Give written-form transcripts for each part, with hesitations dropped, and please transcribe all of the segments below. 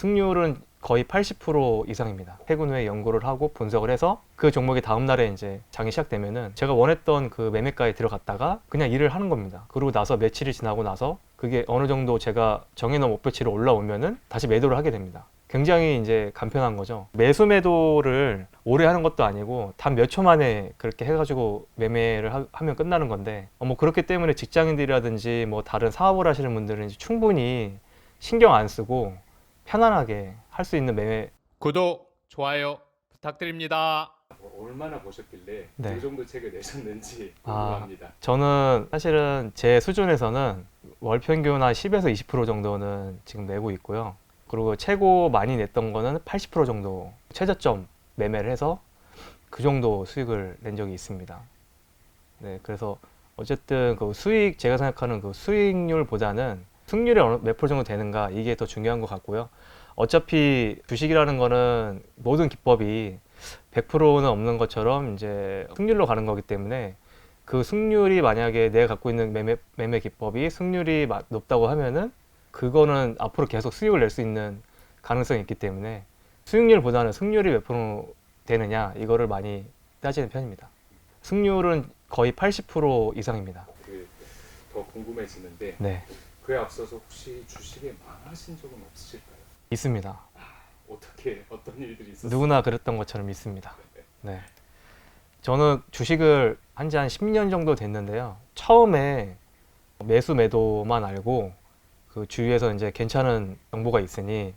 승률은 거의 80% 이상입니다. 퇴근 후에 연구를 하고 분석을 해서 그 종목이 다음 날에 이제 장이 시작되면은 제가 원했던 그 매매가에 들어갔다가 그냥 일을 하는 겁니다. 그러고 나서 며칠이 지나고 나서 그게 어느 정도 제가 정해놓은 목표치로 올라오면은 다시 매도를 하게 됩니다. 굉장히 이제 간편한 거죠. 매수 매도를 오래 하는 것도 아니고 단 몇 초 만에 그렇게 해가지고 매매를 하면 끝나는 건데 뭐 그렇기 때문에 직장인들이라든지 뭐 다른 사업을 하시는 분들은 이제 충분히 신경 안 쓰고 편안하게 할 수 있는 매매. 구독, 좋아요 부탁드립니다. 얼마나 보셨길래 네. 이 정도 책을 내셨는지 아, 궁금합니다. 저는 사실은 제 수준에서는 월 평균 한 10에서 20% 정도는 지금 내고 있고요. 그리고 최고 많이 냈던 거는 80% 정도 최저점 매매를 해서 그 정도 수익을 낸 적이 있습니다. 네, 그래서 어쨌든 그 수익, 제가 생각하는 그 수익률보다는 승률이 몇 프로 정도 되는가 이게 더 중요한 것 같고요. 어차피 주식이라는 거는 모든 기법이 100%는 없는 것처럼 이제 승률로 가는 거기 때문에 그 승률이 만약에 내가 갖고 있는 매매 기법이 승률이 높다고 하면은 그거는 앞으로 계속 수익을 낼 수 있는 가능성이 있기 때문에 수익률보다는 승률이 몇 프로 되느냐 이거를 많이 따지는 편입니다. 승률은 거의 80% 이상입니다. 더 궁금해지는데 네, 그에 앞서서 혹시 주식에 망하신 적은 없으실까요? 있습니다. 어떻게 어떤 일들이 있었어요? 누구나 그랬던 것처럼 있습니다. 네. 저는 주식을 한 지 한 10년 정도 됐는데요. 처음에 매수 매도만 알고 그 주위에서 이제 괜찮은 정보가 있으니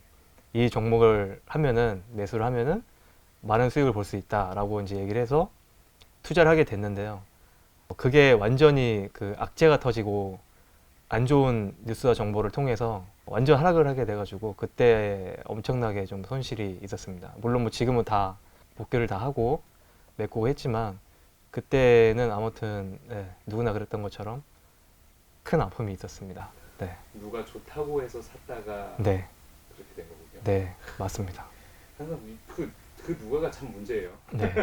이 종목을 하면은 매수를 하면은 많은 수익을 볼 수 있다라고 이제 얘기를 해서 투자를 하게 됐는데요. 그게 완전히 그 악재가 터지고 안 좋은 뉴스와 정보를 통해서 완전 하락을 하게 돼가지고 그때 엄청나게 좀 손실이 있었습니다. 물론 뭐 지금은 다 복귀를 다 하고 메꾸고 했지만 그때는 아무튼 네, 누구나 그랬던 것처럼 큰 아픔이 있었습니다. 네, 누가 좋다고 해서 샀다가 네, 그렇게 된 거군요. 네, 맞습니다. 항상 그 누가가 참 문제예요. 네,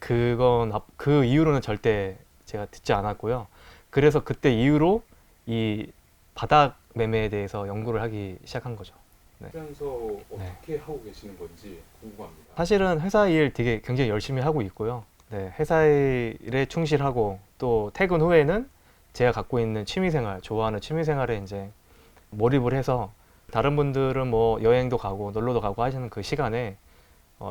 그 이후로는 절대 제가 듣지 않았고요. 그래서 그때 이후로 이 바닥 매매에 대해서 연구를 하기 시작한 거죠. 네. 하면서 어떻게 하고 계시는 건지 궁금합니다. 사실은 회사 일 되게 굉장히 열심히 하고 있고요. 네, 회사 일에 충실하고 또 퇴근 후에는 제가 갖고 있는 취미생활, 좋아하는 취미생활에 이제 몰입을 해서 다른 분들은 뭐 여행도 가고 놀러도 가고 하시는 그 시간에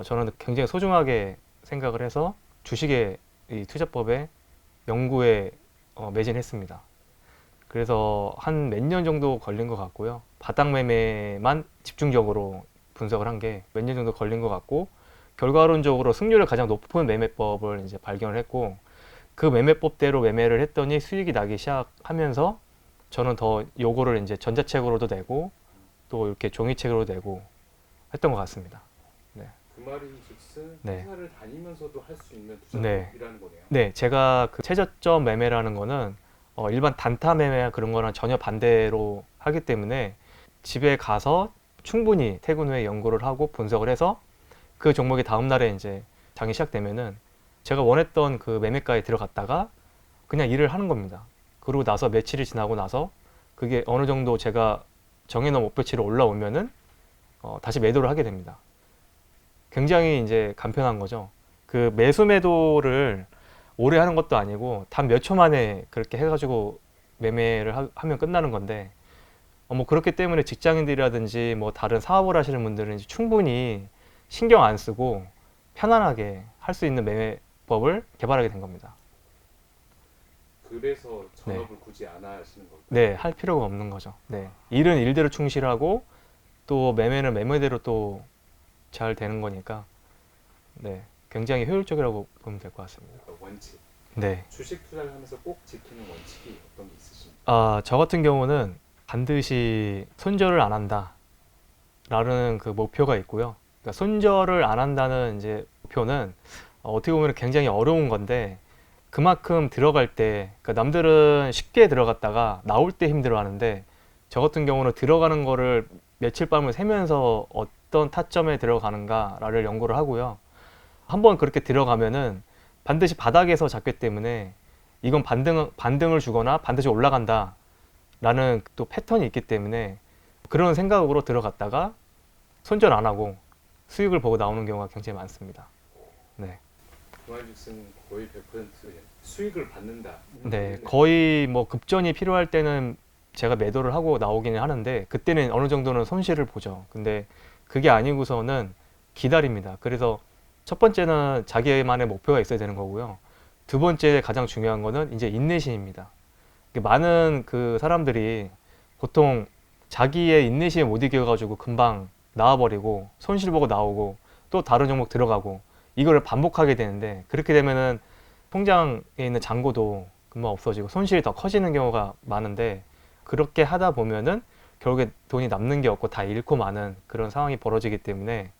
저는 굉장히 소중하게 생각을 해서 주식의 이 투자법에 연구에 매진했습니다. 그래서 한 몇 년 정도 걸린 것 같고요. 바닥 매매만 집중적으로 분석을 한 게 몇 년 정도 걸린 것 같고 결과론적으로 승률을 가장 높은 매매법을 이제 발견을 했고 그 매매법대로 매매를 했더니 수익이 나기 시작하면서 저는 더 요거를 이제 전자책으로도 내고 또 이렇게 종이책으로도 내고 했던 것 같습니다. 네. 그 말인즉슨 네. 회사를 다니면서도 할 수 있는 네. 투자법이라는 거네요. 네, 제가 그 최저점 매매라는 거는 일반 단타 매매나 그런 거랑 전혀 반대로 하기 때문에 집에 가서 충분히 퇴근 후에 연구를 하고 분석을 해서 그 종목이 다음 날에 이제 장이 시작되면은 제가 원했던 그 매매가에 들어갔다가 그냥 일을 하는 겁니다. 그러고 나서 며칠이 지나고 나서 그게 어느 정도 제가 정해놓은 목표치로 올라오면은 다시 매도를 하게 됩니다. 굉장히 이제 간편한 거죠. 그 매수 매도를 오래 하는 것도 아니고 단 몇 초 만에 그렇게 해가지고 매매를 하면 끝나는 건데 뭐 그렇기 때문에 직장인들이라든지 뭐 다른 사업을 하시는 분들은 이제 충분히 신경 안 쓰고 편안하게 할 수 있는 매매법을 개발하게 된 겁니다. 그래서 전업을 굳이 안 하시는 걸까요? 네, 할 필요가 없는 거죠. 네, 일은 일대로 충실하고 또 매매는 매매대로 또 잘 되는 거니까 네, 굉장히 효율적이라고 보면 될 것 같습니다. 원칙. 네. 주식 투자를 하면서 꼭 지키는 원칙이 어떤 게 있으십니까? 저 같은 경우는 반드시 손절을 안 한다라는 그 목표가 있고요. 그러니까 손절을 안 한다는 이제 목표는 어떻게 보면 굉장히 어려운 건데 그만큼 들어갈 때, 그러니까 남들은 쉽게 들어갔다가 나올 때 힘들어하는데 저 같은 경우는 들어가는 거를 며칠 밤을 새면서 어떤 타점에 들어가는가를 연구를 하고요. 한번 그렇게 들어가면은 반드시 바닥에서 잡기 때문에 이건 반등을 주거나 반드시 올라간다 라는 또 패턴이 있기 때문에 그런 생각으로 들어갔다가 손절 안 하고 수익을 보고 나오는 경우가 굉장히 많습니다. 네. 그말즉슨 거의 100% 수익을 받는다. 네, 거의 뭐 급전이 필요할 때는 제가 매도를 하고 나오기는 하는데 그때는 어느 정도는 손실을 보죠. 근데 그게 아니고서는 기다립니다. 그래서 첫 번째는 자기만의 목표가 있어야 되는 거고요. 두 번째 가장 중요한 거는 이제 인내심입니다. 많은 그 사람들이 보통 자기의 인내심에 못 이겨가지고 금방 나와버리고 손실 보고 나오고 또 다른 종목 들어가고 이거를 반복하게 되는데 그렇게 되면은 통장에 있는 잔고도 금방 없어지고 손실이 더 커지는 경우가 많은데 그렇게 하다 보면은 결국에 돈이 남는 게 없고 다 잃고 마는 그런 상황이 벌어지기 때문에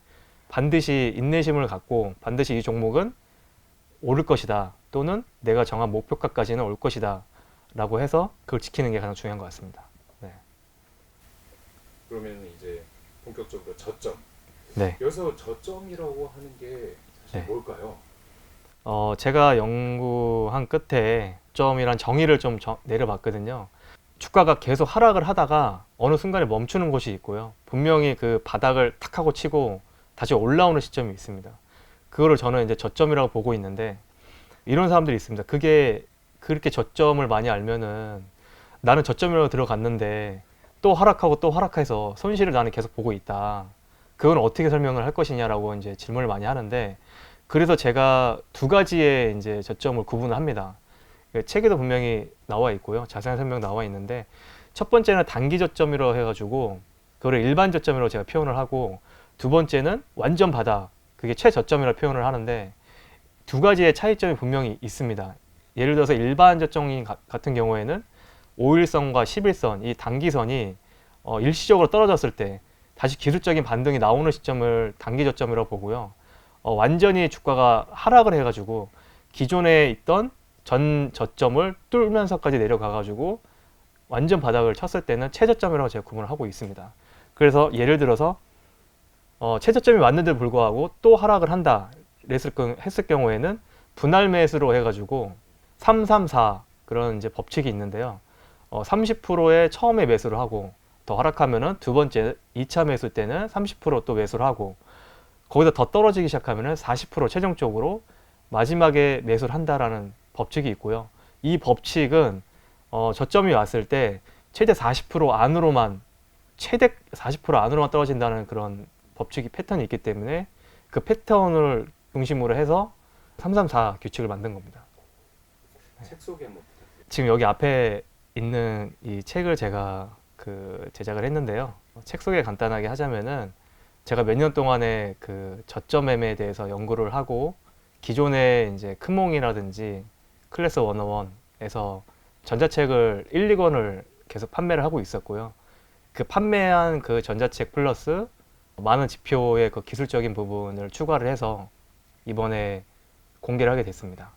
반드시 인내심을 갖고 반드시 이 종목은 오를 것이다 또는 내가 정한 목표가까지는 올 것이다 라고 해서 그걸 지키는 게 가장 중요한 것 같습니다. 네. 그러면 이제 본격적으로 저점. 네. 여기서 저점이라고 하는 게 사실 네. 뭘까요? 제가 연구한 끝에 점이란 정의를 좀 내려봤거든요. 주가가 계속 하락을 하다가 어느 순간에 멈추는 곳이 있고요. 분명히 그 바닥을 탁 하고 치고 다시 올라오는 시점이 있습니다. 그거를 저는 이제 저점이라고 보고 있는데 이런 사람들이 있습니다. 그게 그렇게 저점을 많이 알면은 나는 저점이라고 들어갔는데 또 하락하고 또 하락해서 손실을 나는 계속 보고 있다. 그건 어떻게 설명을 할 것이냐라고 이제 질문을 많이 하는데 그래서 제가 두 가지의 이제 저점을 구분을 합니다. 책에도 분명히 나와 있고요. 자세한 설명 나와 있는데 첫 번째는 단기 저점이라고 해가지고 그거를 일반 저점이라고 제가 표현을 하고 두 번째는 완전 바닥 그게 최저점이라고 표현을 하는데 두 가지의 차이점이 분명히 있습니다. 예를 들어서 일반 저점 같은 경우에는 5일선과 11선 이 단기선이 일시적으로 떨어졌을 때 다시 기술적인 반등이 나오는 시점을 단기 저점이라고 보고요. 완전히 주가가 하락을 해가지고 기존에 있던 전 저점을 뚫으면서까지 내려가가지고 완전 바닥을 쳤을 때는 최저점이라고 제가 구분을 하고 있습니다. 그래서 예를 들어서 최저점이 왔는데도 불구하고 또 하락을 한다 했을 경우에는 분할 매수로 해가지고 334 그런 이제 법칙이 있는데요. 30%의 처음에 매수를 하고 더 하락하면은 두 번째 2차 매수 때는 30%또 매수를 하고 거기다 더 떨어지기 시작하면은 40% 최종적으로 마지막에 매수를 한다라는 법칙이 있고요. 이 법칙은 저점이 왔을 때 최대 40% 안으로만 최대 40% 안으로만 떨어진다는 그런 법칙이 패턴이 있기 때문에 그 패턴을 중심으로 해서 334 규칙을 만든 겁니다. 책 소개 한번 부탁드립니다. 지금 여기 앞에 있는 이 책을 제가 제작을 했는데요. 책 소개 간단하게 하자면은 제가 몇 년 동안에 그 저점 매매에 대해서 연구를 하고 기존의 이제 큰몽이라든지 클래스 101에서 전자책을 1, 2권을 계속 판매를 하고 있었고요. 그 판매한 그 전자책 플러스 많은 지표의 그 기술적인 부분을 추가를 해서 이번에 공개를 하게 됐습니다.